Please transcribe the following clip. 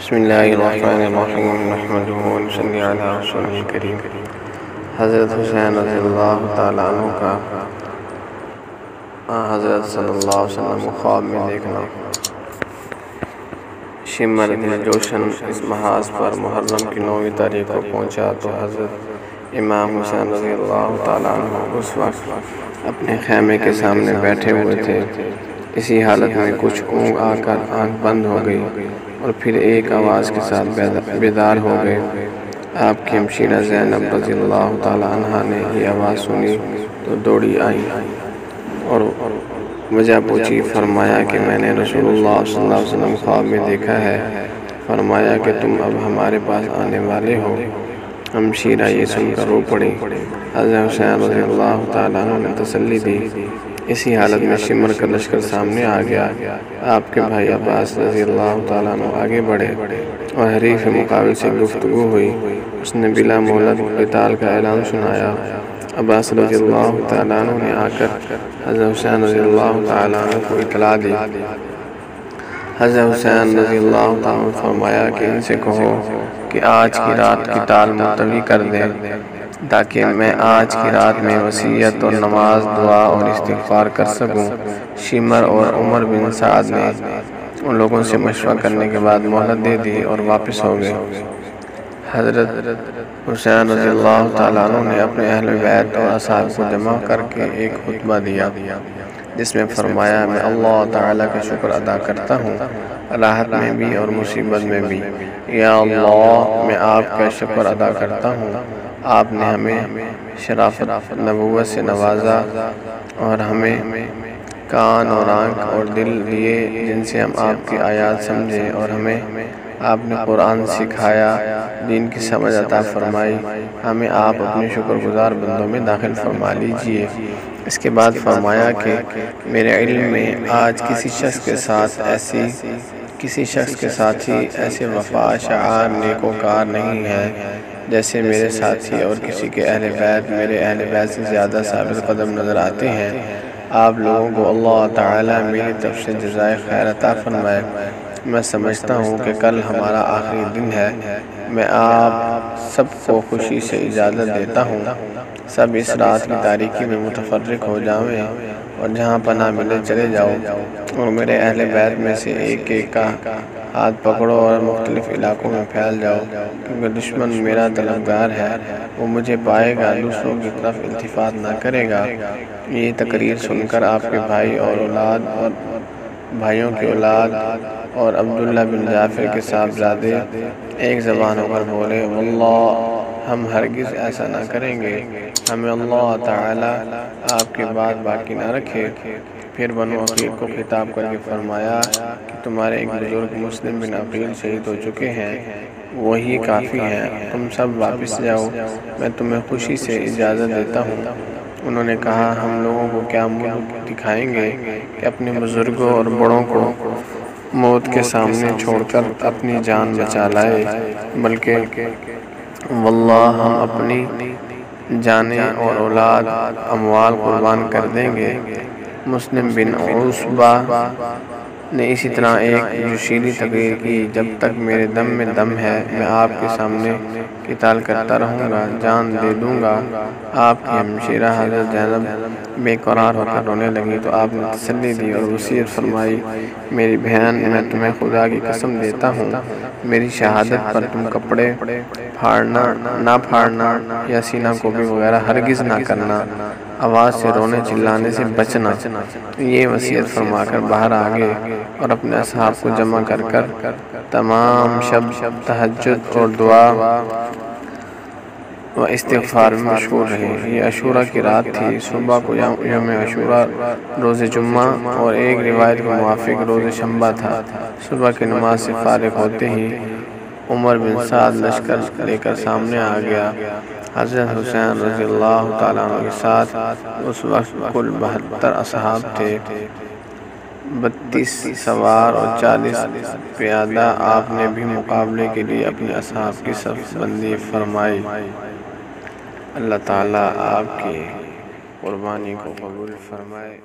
بسم اللہ الرحمن الرحیم نحمدہ ونصلی علی رسول الکریم۔ حضرت حسین رضی اللہ تعالیٰ عنہ کا حضرت صلی اللہ علیہ وسلم کو خواب میں دیکھنا۔ شمر دل جوشن اس محاذ پر محرم کی 9ویں تاریخ کو پہنچا تو حضرت امام حسین رضی اللہ تعالیٰ عنہ اس وقت اپنے خیمے کے سامنے بیٹھے ہوئے تھے۔ اسی حالت میں کچھ اونگ آ کر آنکھ بند ہو گئی اور پھر ایک آواز کے ساتھ بیدار ہو گئے۔ آپ کی ہمشیرہ زینب رضی اللہ تعالیٰ عنہ نے یہ آواز سنی تو دوڑی آئی اور وجہ پوچھی۔ فرمایا کہ میں نے رسول اللہ صلی اللہ علیہ وسلم خواب میں دیکھا ہے۔ فرمایا کہ تم اب ہمارے پاس آنے والے ہو۔ ہمشیرہ یہ سن کر رو پڑی۔ حضرت حسین رضی اللہ تعالیٰ عنہ نے تسلی دی۔ اسی حالت میں شمر کا لشکر سامنے آ گیا۔ آپ کے بھائی عباس رضی اللہ تعالیٰ عنہ آگے بڑھے اور حریف مقابل سے گفتگو ہوئی۔ اس نے بلا مہلت قتال کا اعلان سنایا۔ عباس رضی اللہ تعالیٰ عنہ نے آ کر حضرت حسین رضی اللہ تعالیٰ عنہ کو اطلاع دی۔ حضرت حسین رضی اللہ تعالیٰ عنہ فرمایا کہ ان سے کہو کہ آج کی رات قتال ملتوی کر دیں تاکہ میں آج کی رات میں وصیت اور نماز، دعا اور استغفار کر سکوں۔ شمر اور عمر بن سعد نے ان لوگوں سے مشورہ کرنے کے بعد مہلت دے دی اور واپس ہو گئے۔ حضرت حسین رضی اللہ تعالیٰ عنہ نے اپنے اہل بیت اور اصحاب کو جمع کر کے ایک خطبہ دیا جس میں فرمایا، میں اللہ تعالیٰ کا شکر ادا کرتا ہوں، راحت میں بھی اور مصیبت میں بھی۔ یا اللہ، میں آپ کا شکر ادا کرتا ہوں، آپ نے ہمیں شرافت نبوت سے نوازا اور ہمیں کان اور آنکھ اور دل دیے جن سے ہم آپ کی آیات سمجھیں، اور ہمیں آپ نے قرآن سکھایا، دین کی سمجھ عطا فرمائی۔ ہمیں آپ اپنے شکر گزار بندوں میں داخل فرما لیجئے۔ اس کے بعد فرمایا کہ میرے علم میں آج کسی شخص کے ساتھی ایسے وفا شعار نیکوکار نہیں ہے جیسے میرے ساتھی، اور کسی کے اہل بیت میرے اہل بیت سے زیادہ ثابت قدم نظر آتے ہیں۔ آپ لوگوں کو اللہ تعالیٰ میری طرف سے جزائے خیر عطا فرمائے۔ میں سمجھتا ہوں کہ کل ہمارا آخری دن ہے۔ میں آپ سب کو خوشی سے اجازت دیتا ہوں، سب اس رات کی تاریکی میں متفرق ہو جاؤیں اور جہاں پناہ ملے چلے جاؤ، اور میرے اہل بیت میں سے ایک ایک کا ہاتھ پکڑو اور مختلف علاقوں میں پھیل جاؤ، کیونکہ دشمن میرا طلبگار ہے، وہ مجھے پائے گا، دوسروں کی طرف التفات نہ کرے گا۔ یہ تقریر سن کر آپ کے بھائی اور اولاد اور بھائیوں کی اولاد اور عبداللہ بن جعفر کے صاحبزادے ایک زبان ہو کر بولے، واللہ ہم ہرگز ایسا نہ کریں گے، ہمیں اللہ تعالیٰ آپ کے بعد باقی نہ رکھے۔ پھر بنو عقیل کو خطاب کر کے فرمایا کہ تمہارے ایک بزرگ مسلم بن عقیل شہید ہو چکے ہیں، وہی کافی ہیں، تم سب واپس جاؤ، میں تمہیں خوشی سے اجازت دیتا ہوں۔ انہوں نے کہا، ہم لوگوں کو کیا منہ دکھائیں گے کہ اپنے بزرگوں اور بڑوں کو موت کے سامنے چھوڑ کر اپنی جان بچا لائے، بلکہ واللہ ہم اپنی جانیں اور اولاد اموال قربان کر دیں گے۔ مسلم بن عصبہ نے اسی طرح ایک جوشیلی تقریر کی، جب تک میرے دم میں دم ہے میں آپ کے سامنے قتال کرتا رہوں گا، جان دے دوں گا۔ آپ کی ہمشیرہ حضرت زینب بے قرار ہو کر رونے لگی تو آپ نے تسلی دی اور وصیت فرمائی، میری بہن، میں تمہیں خدا کی قسم دیتا ہوں، میری شہادت پر تم کپڑے نہ پھاڑنا یا سینہ کوبی وغیرہ ہرگز نہ کرنا، آواز سے رونے چلانے سے بچنا۔ یہ وصیت فرما کر باہر آگے اور اپنے اصحاب کو جمع کر تمام شب تہجد اور دعا و استغفار میں مشغول رہے۔ یہ عاشوراء کی رات تھی۔ صبح کو یوم عاشوراء روز جمعہ اور ایک روایت کے موافق روز شنبہ تھا۔ صبح کی نماز سے فارغ ہوتے ہی عمر بن سعد لشکر لے کر سامنے آ گیا۔ حضرت حسین رضی اللہ تعالیٰ عنہ کے ساتھ اس وقت کل 72 اصحاب تھے، 32 سوار اور 40 پیادہ۔ آپ نے بھی مقابلے کے لیے اپنے اصحاب کی صف بندی فرمائی۔ اللہ تعالیٰ آپ کی قربانی کو قبول فرمائے۔